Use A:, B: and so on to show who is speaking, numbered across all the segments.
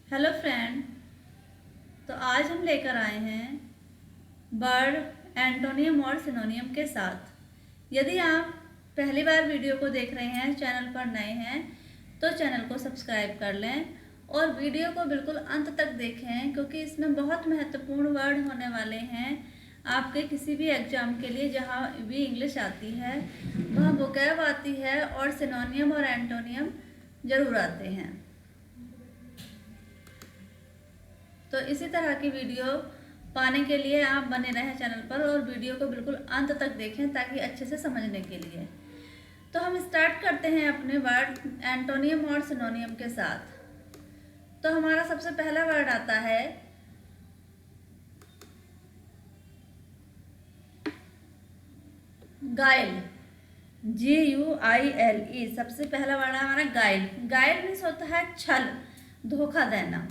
A: Hello friend. तो आज हम लेकर आए हैं वर्ड, एंटोनियम और सिनोनियम के साथ। यदि आप पहली बार वीडियो को देख रहे हैं, चैनल पर नए हैं, तो चैनल को सब्सक्राइब कर लें और वीडियो को बिल्कुल अंत तक देखें, क्योंकि इसमें बहुत महत्वपूर्ण वर्ड होने वाले हैं। आपके किसी भी एग्जाम के लिए जहाँ भी इंग्लिश आती है, वहाँ वोकैब आती है और सिनोनियम और एंटोनियम ज़रूर आते हैं। तो इसी तरह की वीडियो पाने के लिए आप बने रहें चैनल पर और वीडियो को बिल्कुल अंत तक देखें ताकि अच्छे से समझने के लिए। तो हम स्टार्ट करते हैं अपने वर्ड एंटोनियम और सिनोनियम के साथ। तो हमारा सबसे पहला वर्ड आता है गाइल, GUILE। सबसे पहला वर्ड है हमारा गाइल। गाइल मीन्स होता है छल, धोखा देना।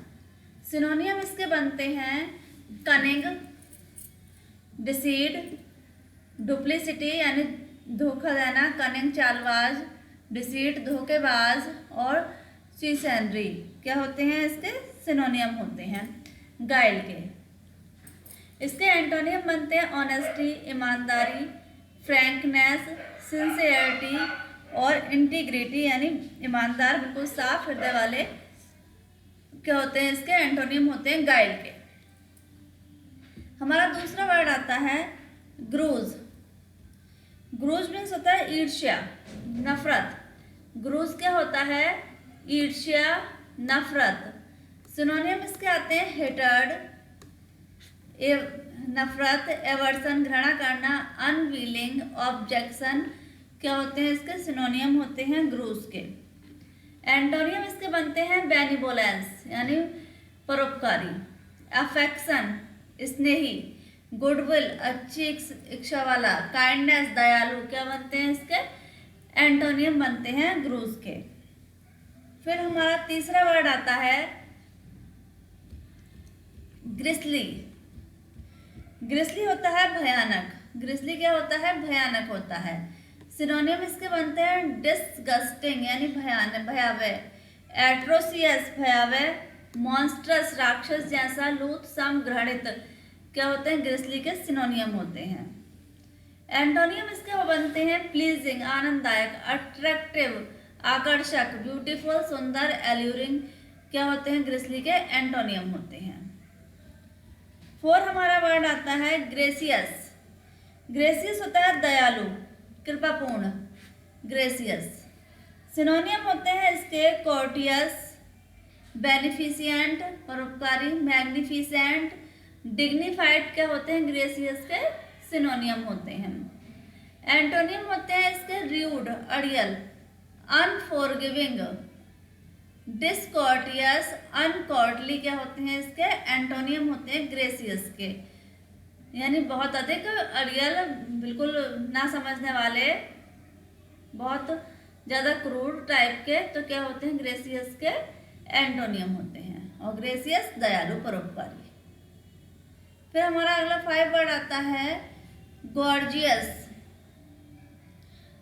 A: सिनोनियम इसके बनते हैं कनिंग, डिसीड, डुप्लिसिटी यानी धोखा देना, कनिंग चालबाज, डिसीट धोखेबाज और चिसेनरी क्या होते हैं, इसके सिनोनियम होते हैं गाइल के। इसके एंटोनियम बनते हैं ऑनेस्टी, ईमानदारी, फ्रैंकनेस, सिंसियरिटी और इंटीग्रिटी यानी ईमानदार, बिल्कुल साफ हृदय वाले क्या होते हैं, इसके एंटोनियम होते हैं गाइल के। हमारा दूसरा वर्ड आता है ग्रूज। ग्रूज मीन्स होता है ईर्ष्या, नफरत। ग्रूज क्या होता है, ईर्ष्या, नफरत। सिनोनियम इसके आते हैं हेटर्ड, नफरत, एवर्सन घृणा करना, अनविलिंग, ऑब्जेक्शन क्या होते हैं, इसके सिनोनियम होते हैं ग्रूज के। एंटोनियम इसके बनते हैं बेनिवोलेंस यानी परोपकारी, अफेक्शन स्नेही, गुडविल अच्छी इच्छा वाला, काइंडनेस दयालु क्या बनते हैं, इसके एंटोनियम बनते हैं ग्रूज के। फिर हमारा तीसरा वर्ड आता है ग्रिसली। ग्रिसली होता है भयानक। ग्रिसली क्या होता है, भयानक होता है। सिनोनियम इसके बनते हैं डिसगस्टिंग यानी भयानक, भयावह, एट्रोसियस भयावह, मॉन्स्ट्रस राक्षस जैसा, लूथसम घृणित क्या होते हैं, ग्रिसली के सिनोनियम होते हैं। एंटोनियम इसके बनते हैं प्लीजिंग आनंददायक, अट्रैक्टिव आकर्षक, ब्यूटीफुल सुंदर, एल्यूरिंग क्या होते हैं, ग्रिसली के एंटोनियम होते हैं। फोर हमारा वर्ड आता है ग्रेसियस। ग्रेसियस होता है दयालु, कृपापूर्ण, ग्रेसियस। सिनोनियम होते हैं इसके कोर्टियस, बेनिफिशिएंट परोपकारी, मैग्निफिसेंट, डिग्निफाइड क्या होते हैं, ग्रेसियस के सिनोनियम होते हैं। एंटोनियम होते हैं इसके र्यूड, अड़ियल, अनफॉरगिविंग, डिसकॉर्टियस, अनकॉर्टली क्या होते हैं, इसके एंटोनियम होते हैं ग्रेसियस के, यानी बहुत अधिक अड़ियल, बिल्कुल ना समझने वाले, बहुत ज़्यादा क्रूर टाइप के, तो क्या होते हैं, ग्रेसियस के एंटोनियम होते हैं। और ग्रेसियस दयालु परोपकारी। फिर हमारा अगला 5 वर्ड आता है गॉर्जियस।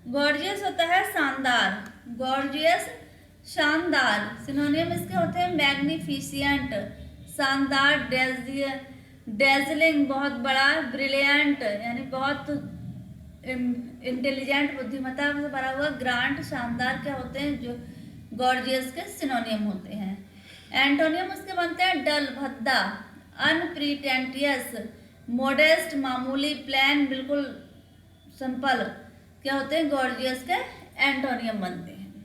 A: गॉर्जियस होता है शानदार, गॉर्जियस शानदार। सिनोनियम इसके होते हैं मैग्निफिशिएंट शानदार, डेजलिंग बहुत बड़ा, ब्रिलियंट यानी बहुत इंटेलिजेंट बुद्धिमत्ता से भरा हुआ, ग्रांट शानदार क्या होते हैं, जो गॉर्जियस के सिनोनियम होते हैं। एंटोनियम उसके बनते हैं डल भद्दा, अनप्रीटेंटियस, मोडेस्ट मामूली, प्लेन बिल्कुल सिंपल क्या होते हैं, गॉर्जियस के एंटोनियम बनते हैं।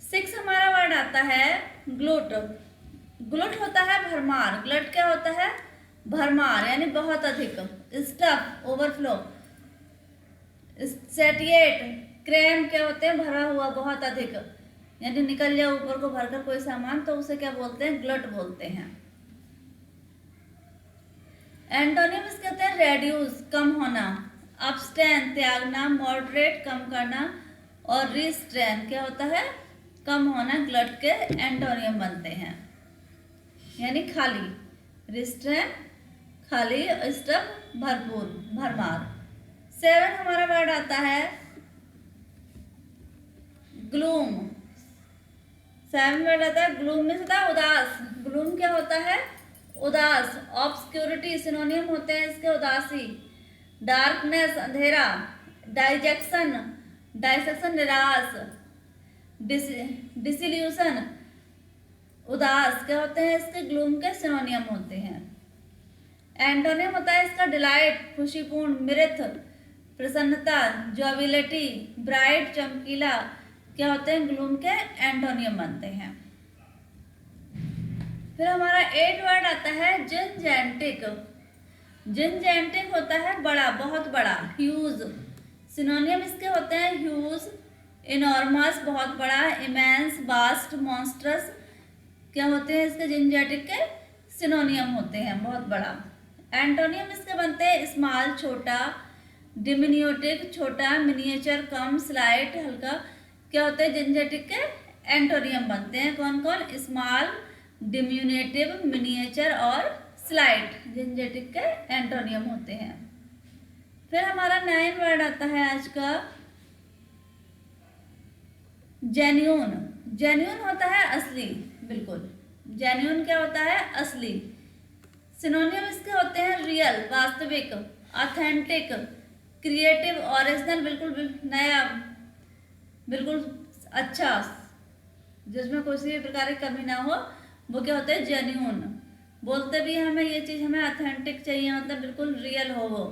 A: 6 हमारा वर्ड आता है ग्लूट। ग्लूट होता है भरमार, ग्लट क्या होता है, भरमार यानी बहुत अधिक, स्टफ ओवरफ्लो, सेटिएट क्रैम क्या होते हैं, भरा हुआ बहुत अधिक, यानी निकल जाए ऊपर को भरकर कोई सामान, तो उसे क्या बोलते हैं, ग्लट बोलते हैं। एंटोनियम इसके होते हैं रेड्यूस कम होना, अब्सटेन त्यागना, मॉडरेट कम करना और रिस्ट्रेन क्या होता है, कम होना, ग्लट के एंटोनियम बनते हैं, यानी खाली, रिस्ट्रेन खाली, स्टफ भरपूर, भरमार। 7 हमारा वर्ड आता है ग्लूम। 7 वर्ड आता है ग्लूम में होता है उदास। ग्लूम क्या होता है? उदास। ऑब्सक्योरिटी सिनोनियम होते हैं इसके उदासी। डार्कनेस अंधेरा। डाइजेक्शन डाइसेक्शन निराश। डिसिल्यूशन उदास क्या होते हैं इसके ग्लूम के सिनोनियम होते हैं। एंटोनियम होता है इसका डिलाइट खुशीपूर्ण, मृत प्रसन्नता, जॉबिलिटी, ब्राइट चमकीला क्या होते हैं ग्लूम के एंटोनियम बनते हैं। फिर हमारा 8 वर्ड आता है जिनजेंटिक। जिनजेंटिक होता है बड़ा, बहुत बड़ा। ह्यूज सिनोनियम इसके होते हैं ह्यूज, इनॉर्मस बहुत बड़ा, इमेंस, वास्ट, मॉन्स्ट्रस क्या होते हैं इसके जिनजेंटिक के सिनोनियम होते हैं बहुत बड़ा। एंटोनियम इसके बनते हैं स्मॉल छोटा, डिमिन्यूटिव छोटा, मिनिएचर कम, स्लाइट हल्का क्या होते हैं जिनजेंटिक के एंटोनियम बनते हैं। कौन कौन? स्मॉल, डिमिन्यूटिव, मिनिएचर और स्लाइट जिनजेंटिक के एंटोनियम होते हैं। फिर हमारा 9 वर्ड आता है आज का जेन्यून। जेन्यून होता है असली, बिल्कुल। जेन्यून क्या होता है? असली। सिनोनियम इसके होते हैं रियल वास्तविक, ऑथेंटिक, क्रिएटिव, ओरिजिनल बिल्कुल नया, बिल्कुल अच्छा, जिसमें कोई भी प्रकार की कमी ना हो, वो क्या होते हैं? जेन्यून। बोलते भी हमें ये चीज़ हमें ऑथेंटिक चाहिए, मतलब बिल्कुल रियल हो, वो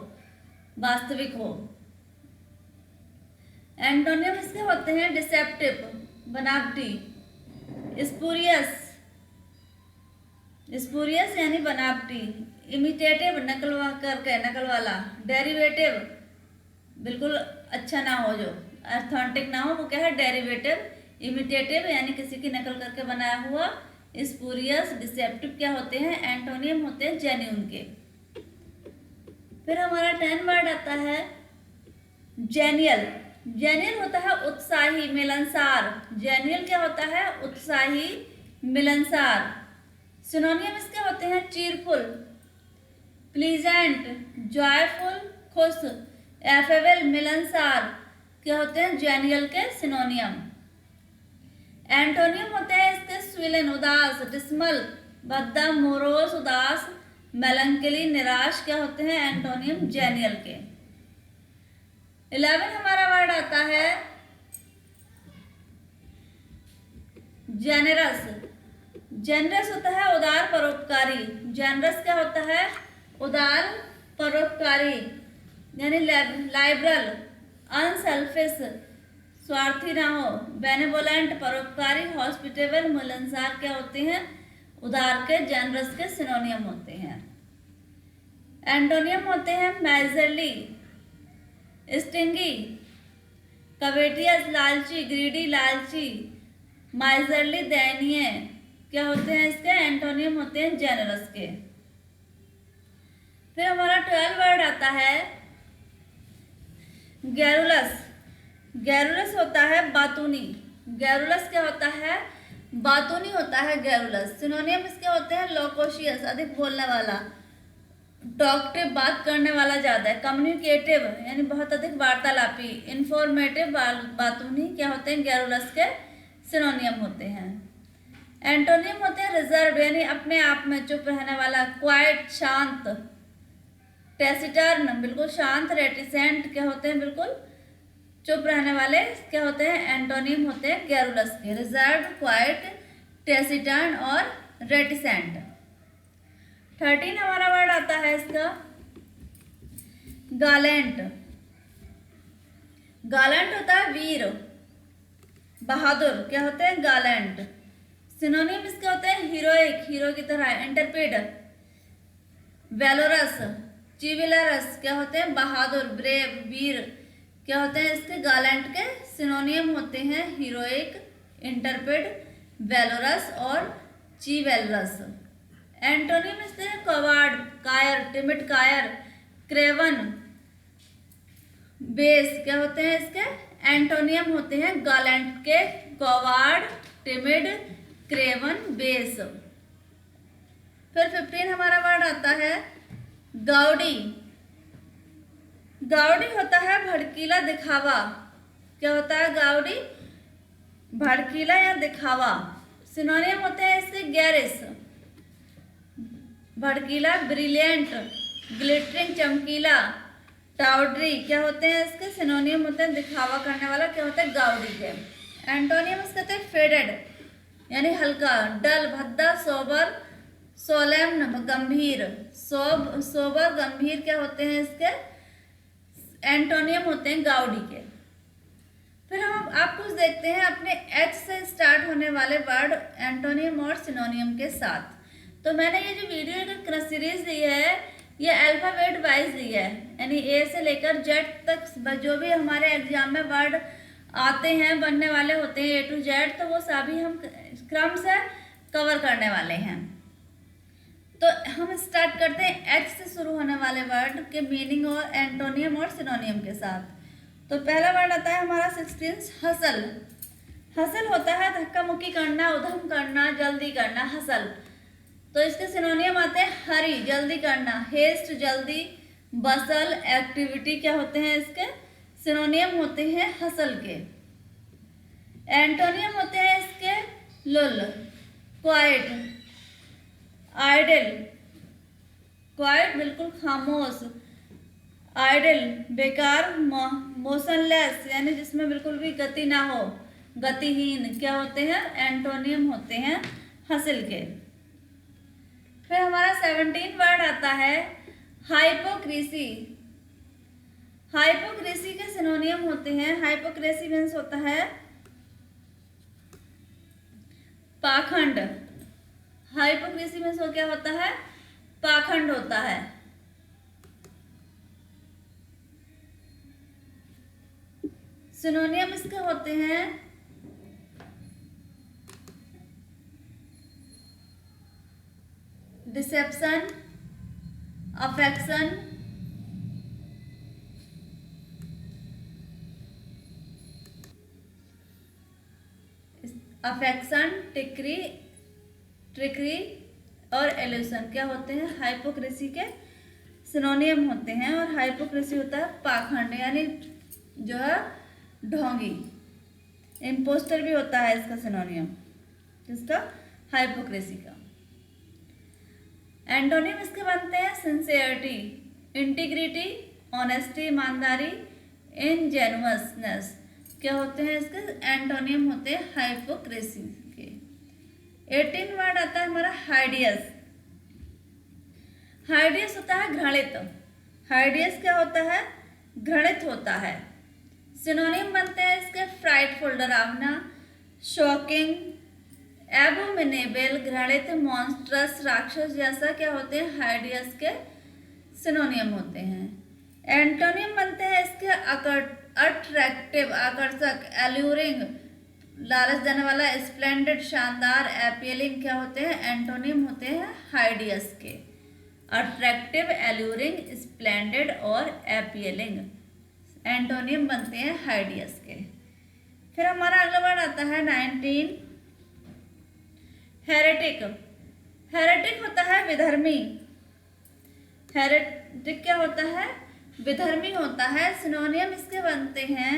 A: वास्तविक हो। एंटोनियम इसके होते हैं डिसेप्टिव बनावटी, स्पूरियस, स्पूरियस यानी बनावटी, इमिटेटिव नकल करके, नकल वाला, डेरिवेटिव बिल्कुल अच्छा ना हो, जो ऑथेंटिक ना हो वो क्या है? डेरिवेटिव। इमिटेटिव यानी किसी की नकल करके बनाया हुआ। स्पूरियस, डिसेप्टिव क्या होते हैं? एंटोनियम होते हैं जेन्यून के। फिर हमारा 10 वर्ड आता है जेनियल। जेनियल होता है उत्साही, मिलनसार। जेनियल क्या होता है? उत्साही, मिलनसार। सिनोनियम इसके होते हैं चीरफुल, प्लीजेंट, जॉयफुल, खुश, एफेबल, मिलनसार क्या होते हैं? जेनियल के सिनोनियम। एंटोनियम होते हैं इसके स्विलन उदास, डिस्मल भद्दा, मोरोस उदास, मेलंकली निराश क्या होते हैं? एंटोनियम जेनियल के। 11 हमारा वर्ड आता है जेनरस। जेनरस होता है उदार परोपकारी। जेनरस क्या होता है? उदार परोपकारी यानी लाइबरल, अनसेल्फिश स्वार्थी ना हो, बेनेवोलेंट परोपकारी, हॉस्पिटेबल मिलनसार क्या होते हैं? उदार के, जेनरस के सिनोनियम होते हैं। एंटोनियम होते हैं मेजरली, स्टिंगी, कवेटियस लालची, ग्रीडी लालची, माइजरली दयनीय क्या होते हैं इसके? एंटोनियम होते हैं जेनरस के। फिर हमारा 12 वर्ड आता है गैरुलस। गैरुलस होता है बातूनी। गैरुलस क्या होता है? बातूनी होता है गैरुलस। सिनोनियम इसके होते हैं लोकोशियस अधिक बोलने वाला, टॉकटिव बात करने वाला ज़्यादा है, कम्युनिकेटिव यानी बहुत अधिक वार्तालापी, इंफॉर्मेटिव बातूनी क्या होते हैं? गैरुलस के सिनोनियम होते हैं। एंटोनियम होते हैं रिजर्व यानी अपने आप में चुप रहने वाला, क्वाइट शांत, टेसिटर्न बिल्कुल शांत, रेटिसेंट क्या होते हैं? बिल्कुल चुप रहने वाले क्या होते हैं? एंटोनियम होते हैं गैरुलस के, रिजर्व, क्वाइट, टेसिटर्न और रेटिसेंट। 13 हमारा वर्ड आता है इसका गालेंट। गालेंट होता है वीर, बहादुर क्या होते हैं? गालेंट। सिनोनिम इसके होते हैं हीरोइक, हीरो की तरह, इंटरप्रेट, वेलोरस, चिविलरस क्या होते हैं? बहादुर, ब्रेव, वीर क्या होते हैं? इसके गालेंट के सिनोनियम होते हैं हीरोइक, इंटरप्रेट, वेलोरस और चिवेलरस। एंटोनिम इसके कवार्ड, कायर, टिमिड कायर, क्रेवन, बेस क्या होते हैं? इसके एंटोनियम होते हैं गालेंट के कवार्ड, टिमिड, क्रेवन, बेस। फिर 15 हमारा वर्ड आता है गाउडी। गाउडी होता है भड़कीला, दिखावा क्या होता है? गाउडी भड़कीला या दिखावा। सिनोनियम होते हैं इसके गैरिश, भड़कीला, ब्रिलियंट, ग्लिटरिंग, चमकीला, टाउडरी क्या होते हैं इसके सिनोनियम होते हैं दिखावा करने वाला, क्या होता है गाउडी के। एंटोनियम इसके होते हैं फेडेड यानी हल्का, डल, भद्दा, सोबर, सोलेम्न, गंभीर, सोबर, गंभीर क्या होते हैं इसके एंटोनियम होते हैं गाउडी के। फिर हम आप कुछ देखते हैं अपने एच से स्टार्ट होने वाले वर्ड एंटोनियम और सिनोनियम के साथ। तो मैंने ये जो वीडियो सीरीज दी है ये अल्फाबेट वाइज दी है, यानी ए से लेकर जेड तक जो भी हमारे एग्जाम में वर्ड आते हैं बनने वाले होते हैं ए टू जेड, तो वो सभी हम क्रम से कवर करने वाले हैं। तो हम स्टार्ट करते हैं एच से शुरू होने वाले वर्ड के मीनिंग और एंटोनियम और सिनोनियम के साथ। तो पहला वर्ड आता है हमारा 16 हसल। हसल होता है धक्का मुक्की करना, उधम करना, जल्दी करना, हसल। तो इसके सिनोनियम आते हैं हरी, जल्दी करना, हेस्ट, जल्दी, बसल, एक्टिविटी क्या होते हैं इसके सिनोनियम होते हैं हसल के। एंटोनियम होते हैं इसके लुल, क्वाइट, आइडल, क्वाइट बिल्कुल खामोश, आइडल बेकार, मोशनलेस यानी जिसमें बिल्कुल भी गति ना हो, गतिहीन क्या होते हैं एंटोनियम होते हैं हसल के। फिर हमारा 17 वर्ड आता है हाइपोक्रेसी। हाइपोक्रेसी के सिनोनियम होते हैं, हाइपोक्रेसी मीन्स होता है पाखंड। हाइपोक्रेसी मीन्स वो क्या होता है पाखंड होता है। सिनोनियम इसके होते हैं डिसेप्शन, अफेक्शन, ट्रिकरी और एल्यूशन क्या होते हैं हाइपोक्रेसी के सिनोनियम होते हैं। और हाइपोक्रेसी होता है पाखंड यानी जो है ढोंगी, इम्पोस्टर भी होता है इसका सिनोनियम, किसका हाइपोक्रेसी का। एंटोनियम इसके बनते हैं सिंसियरिटी, इंटीग्रिटी, ऑनेस्टी, ईमानदारी, इनजेन्युइसनेस क्या होते हैं इसके एंटोनियम होते हैं हाइपोक्रेसी के। 18 वर्ड आता है हमारा हाइडियस। हाइडियस होता है घृणित। हाइडियस क्या होता है घृणित होता है। सिनोनियम बनते हैं इसके फ्राइटफुल डरावना, शॉकिंग, एबोमिनेबल घृणित, मॉन्स्ट्रस राक्षस जैसा क्या होते हैं हाइडियस के सिनोनियम होते हैं। एंटोनियम बनते हैं इसके अट्रैक्टिव आकर्षक, एल्यूरिंग लालच देने वाला, स्प्लेंडेड शानदार, अपीलिंग क्या होते हैं एंटोनियम होते हैं हाइडियस के। अट्रैक्टिव, एल्यूरिंग, स्प्लेंडेड और अपीलिंग एंटोनियम बनते हैं हाइडियस के। फिर हमारा अगला वर्ड आता है 19 हेरेटिक। हेरेटिक होता है विधर्मी। हेरेटिक क्या होता है विधर्मी होता है। सिनोनियम इसके बनते हैं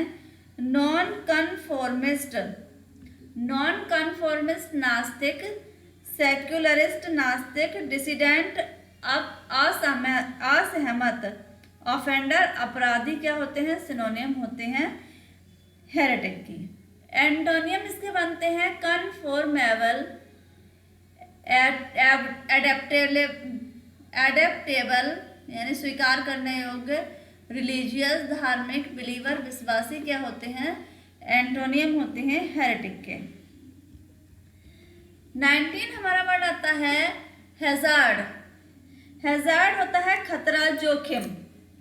A: नॉन कन्फॉर्मिस्ट, नॉन कन्फॉर्मिस्ट नास्तिक, सेक्युलरिस्ट नास्तिक, डिसिडेंट असहमत, ऑफेंडर अपराधी क्या होते हैं सिनोनियम होते हैं हेरेटिक की। एंटोनियम इसके बनते हैं कन्फॉर्मेबल, एडेप्टेबल यानी स्वीकार करने योग्य, रिलीजियस धार्मिक, बिलीवर विश्वासी क्या होते हैं एंटोनियम होते हैं हेरेटिक के। 19 हमारा वर्ड आता है हैजार्ड। हैजार्ड होता है खतरा, जोखिम।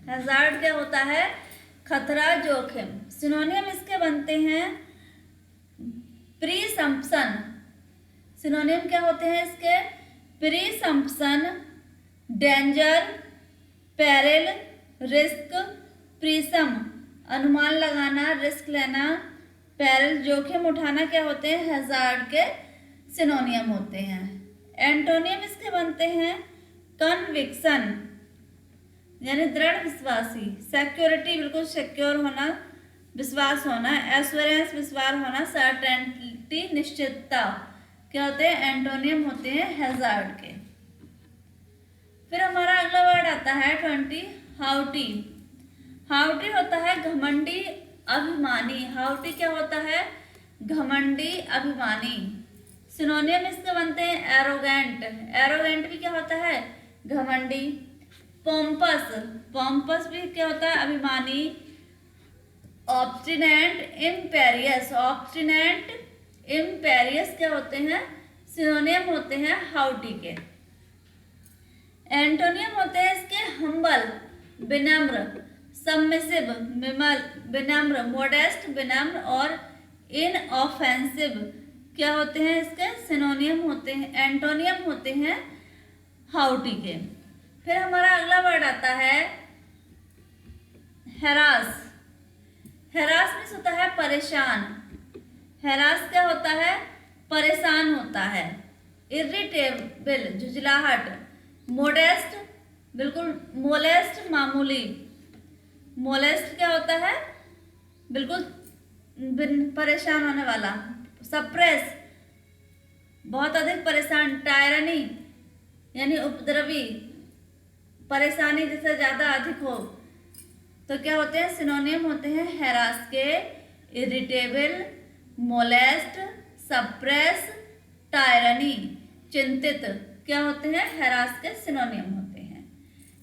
A: हैजार्ड क्या होता है खतरा, जोखिम। सिनोनियम इसके बनते हैं प्रीसम्पशन। सिनोनियम क्या होते हैं इसके प्रीसम्पशन, डेंजर, पेरिल, रिस्क, प्रीसम अनुमान लगाना, रिस्क लेना, पेरिल जोखिम उठाना क्या होते हैं हैजार्ड के सिनोनियम होते हैं। एंटोनियम इसके बनते हैं कन्विक्शन यानी दृढ़ विश्वासी, सिक्योरिटी बिल्कुल सिक्योर होना, विश्वास होना, एश्योरेंस विश्वास होना, सर्टेनिटी निश्चितता, क्या होते हैं, एंटोनियम होते हैं हैजार्ड के। फिर हमारा अगला वर्ड आता है 20 हाउटी। हाउटी होता है घमंडी अभिमानी। हाउटी क्या होता है, घमंडी अभिमानी। सिनोनियम इसके बनते हैं एरोगेंट। एरोगेंट भी क्या होता है, घमंडी। पोम्पस, पोम्पस भी क्या होता है, अभिमानी। ऑब्स्टिनेंट इम्पेरियस, ऑब्स्टिनेंट इम्पेरियस क्या होते हैं, सिनोनियम होते हैं हाउटी के। एंटोनियम होते हैं इसके हम्बल विनम्र, सबमिसिव विनम्र, मोडेस्ट विनम्र और इनऑफेंसिव क्या होते हैं इसके, सिनोनियम होते हैं, एंटोनियम होते हैं हाउटी के। फिर हमारा अगला वर्ड आता है हैरास। हैरास मीन्स होता है परेशान। हैरास क्या होता है, परेशान होता है। इरिटेबल झुंझलाहट। मोडेस्ट बिल्कुल, मोलेस्ट मामूली। मोलेस्ट क्या होता है, बिल्कुल परेशान होने वाला। सप्रेस बहुत अधिक परेशान। टायरनी यानी उपद्रवी, परेशानी जैसे ज्यादा अधिक हो तो क्या होते हैं, सिनोनियम होते हैं हैरास के इरिटेबल, मोलेस्ट, सप्रेस, टायरनी, चिंतित क्या होते हैं, हैरास के सिनोनियम होते हैं।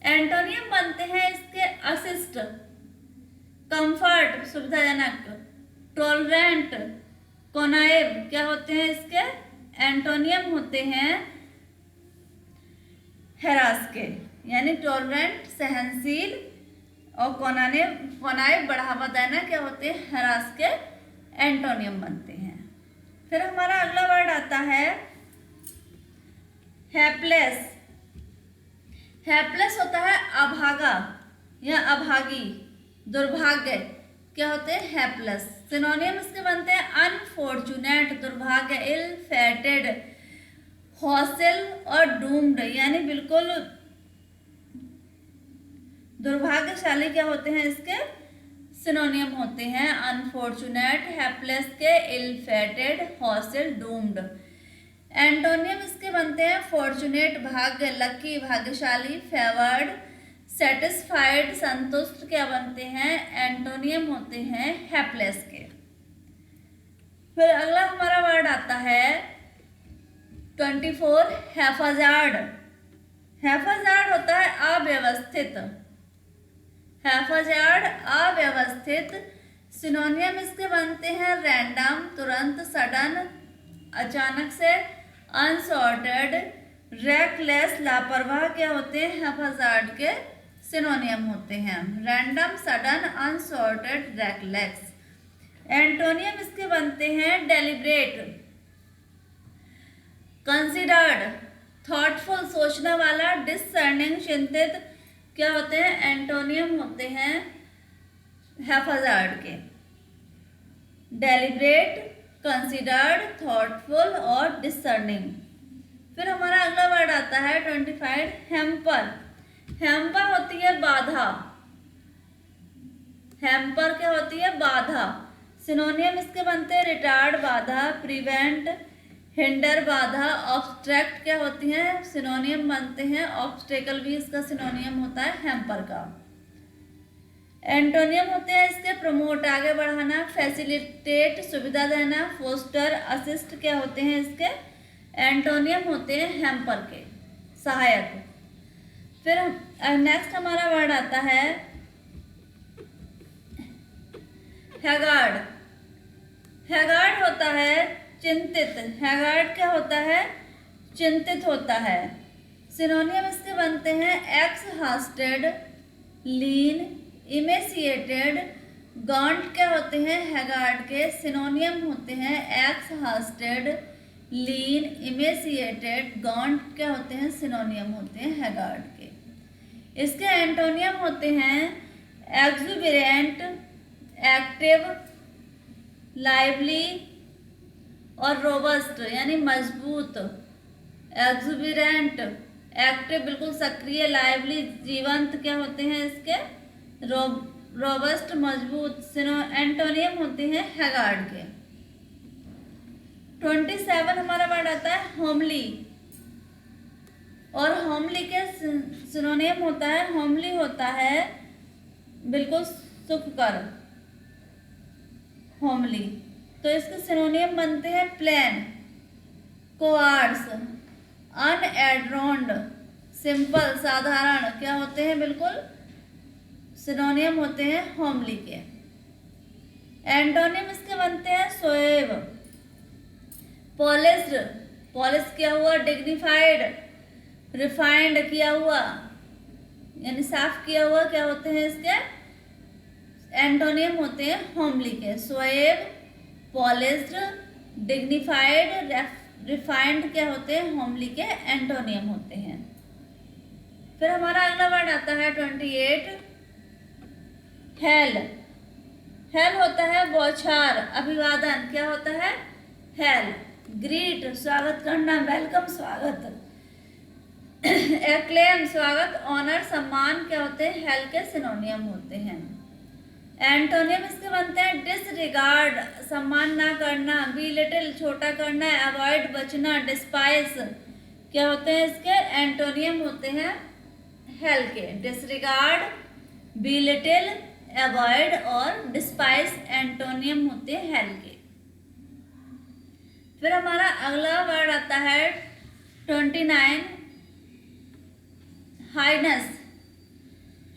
A: एंटोनियम बनते हैं इसके असिस्ट, कंफर्ट सुविधाजनक, टॉलरेंट, कोनाइव क्या होते हैं इसके एंटोनियम होते हैं हैरास के, यानी टॉलरेंट सहनशील और कोनाइव बढ़ावा देना क्या होते हैं हैरास के एंटोनियम बनते हैं। फिर हमारा अगला वर्ड आता है हेल्पलेस। हेल्पलेस होता है अभागा या अभागी, दुर्भाग्य क्या होते हैं हेल्पलेस। सिनोनियम इसके बनते हैं अनफॉर्चुनेट दुर्भाग्य, इल फेटेड, हॉस्टिल और डूम्ड यानी बिल्कुल दुर्भाग्यशाली क्या होते हैं इसके सिनोनियम होते हैं अनफॉर्चुनेट, हेल्पलेस के इल फेटेड, हॉस्टिल, डूम्ड। एंटोनियम इसके बनते हैं फॉर्चुनेट भाग्य, लकी भाग्यशाली, फेवर्ड, सेटिस्फाइड संतुष्ट क्या बनते हैं एंटोनियम होते हैं हेल्पलेस के। फिर अगला हमारा वर्ड आता है 24 हैफाजार्ड। हैफाजार्ड होता है अव्यवस्थित। हैफाजार्ड अव्यवस्थित। सिनोनियम इसके बनते हैं रैंडम तुरंत, सडन अचानक से, अनसॉर्टेड, रेकलेस लापरवाह क्या होते हैं हैफाजार्ड के सिनोनियम होते हैं, random, sudden, unsorted, reckless. Antonym इसके बनते हैं डेलिब्रेट, कंसिडर्ड, थॉटफुल सोचने वाला, डिसर्निंग चिंतित क्या होते हैं एंटोनियम होते हैं हैफाजार्ड के, डेलिब्रेट, कंसिडर्ड, थॉटफुल और डिसर्निंग। फिर हमारा अगला वर्ड आता है 25 हेम्पर। हेम्पर होती है बाधा। हेम्पर क्या होती है बाधा। सिनोनियम इसके बनते हैं रिटार्ड बाधा, प्रिवेंट, हिंडर बाधा, ऑब्स्ट्रैक्ट क्या होती है सिनोनियम बनते हैं, ऑब्स्टेकल भी इसका सिनोनियम होता है हेम्पर का। एंटोनियम होते हैं इसके प्रमोट आगे बढ़ाना, फैसिलिटेट सुविधा देना, फोस्टर, असिस्ट क्या होते हैं इसके एंटोनियम होते हैं हेम्पर के सहायक। फिर नेक्स्ट हमारा वर्ड आता है हैगार्ड। हैगार्ड होता है चिंतित। हैगार्ड क्या होता है चिंतित होता है। सिनोनियम इसके बनते हैं एक्सहास्टेड, लीन, इमेसिएटेड, गॉन्ट क्या होते हैं हैगार्ड के सिनोनियम होते हैं एक्सहास्टेड, लीन, इमेसिएटेड, गॉन्ट क्या होते हैं सिनोनियम होते हैं हैगार्ड के। इसके एंटोनियम होते हैं एक्सुबेरेंट, एक्टिव, लाइवली और रोबस्ट यानी मजबूत। एक्सुबेरेंट एक्टिव बिल्कुल सक्रिय, लाइवली जीवंत क्या होते हैं इसके रोबस्ट मजबूत। एंटोनियम होते हैं हैगार्ड के। 27 हमारा वर्ड आता है होमली, और होमली के सिनोनिम होता है, होमली होता है बिल्कुल सुखकर, होमली। तो इसके सिनोनिम बनते हैं प्लेन, कोआर्स, अनएड्रोन्ड, सिंपल, साधारण, क्या होते हैं बिल्कुल सिनोनिम होते हैं होमली के। एंटोनिम इसके बनते हैं सोएब, पॉलिश्ड, पॉलिश किया हुआ, डिग्निफाइड, रिफाइंड किया हुआ यानी साफ किया हुआ, क्या होते हैं इसके एंटोनिम होते हैं होमली के। सोएब, पॉलिश्ड, डिग्निफाइड, रिफाइंड क्या होते हैं होमली के एंटोनिम होते हैं। फिर हमारा अगला वर्ड आता है 28 हेल। हेल होता है बौछार, अभिवादन, क्या होता है हेल, ग्रीट स्वागत करना, वेलकम स्वागत, एक्लेम स्वागत, ऑनर सम्मान, क्या होते हैं हेल के सिनोनियम होते हैं। एंटोनियम इसके बनते हैं डिसरिगार्ड सम्मान ना करना, बिलिटिल छोटा करना, अवॉइड बचना, डिस्पाइस, क्या होते हैं इसके एंटोनियम होते हैं हेल के। डिसरिगार्ड, बिलिटिल, अवॉइड और डिस्पाइस एंटोनियम होते हैं हेल के। फिर हमारा अगला वर्ड आता है 29 हाइनस।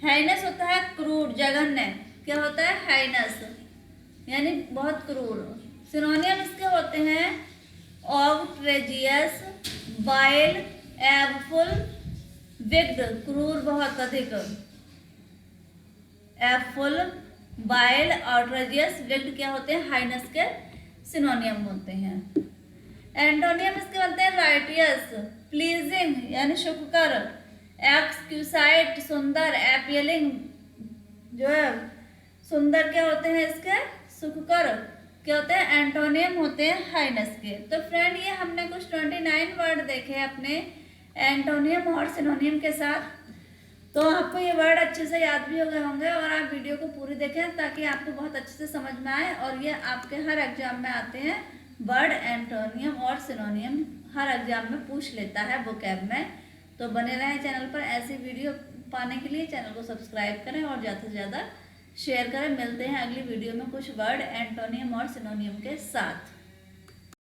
A: हाइनस होता है क्रूर, जघन्य, क्या होता है हाइनस यानी बहुत क्रूर। सिनोनियम इसके होते हैं outrageous, वाइल, एवफुल, विग्ड, क्रूर बहुत अधिक, एवफुल, वाइल, outrageous, विग्ड क्या होते हैं हाइनस के सिनोनियम होते हैं। एंटोनियम इसके बनते हैं राइटियस, प्लीजिंग यानी सुखकर, एक्सक्यूसाइट सुंदर, अपीलिंग जो है सुंदर, क्या होते हैं इसके सुखकर, क्या होते हैं एंटोनियम होते हैं हाइनस के। तो फ्रेंड ये हमने कुछ 29 वर्ड देखे अपने एंटोनियम और सिनोनियम के साथ। तो आपको ये वर्ड अच्छे से याद भी हो गए होंगे और आप वीडियो को पूरी देखें ताकि आपको बहुत अच्छे से समझ में आए। और ये आपके हर एग्जाम में आते हैं वर्ड, एंटोनियम और सिनोनियम हर एग्जाम में पूछ लेता है वोकैब में। तो बने रहें चैनल पर, ऐसी वीडियो पाने के लिए चैनल को सब्सक्राइब करें और ज़्यादा से ज़्यादा शेयर करें। मिलते हैं अगली वीडियो में कुछ वर्ड, एंटोनियम और सिनोनियम के साथ।